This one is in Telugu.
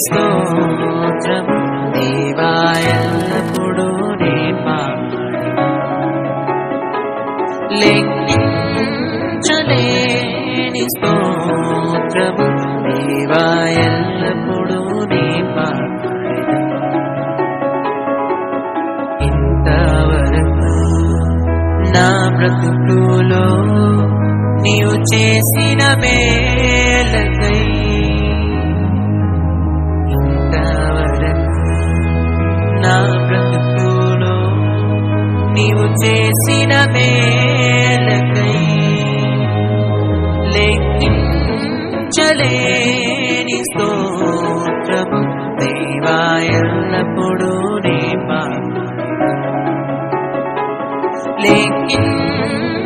స్తోత్రము దేవా ఎల్లప్పుడూ నే పాడెదను. లెక్కించలేని స్తోత్రము దేవా ఎల్లప్పుడూ నే పాడెదను. ఇంతవరకు నా బ్రతుకులో నీవు చేసిన మేలకై, ఇంతవరకు నా బ్రతుకులో నీవు చేసిన మేలకై లెక్కించలేని స్తోత్రము దేవా ఎల్లప్పుడూ నే పాడెదను. లెక్కించలేని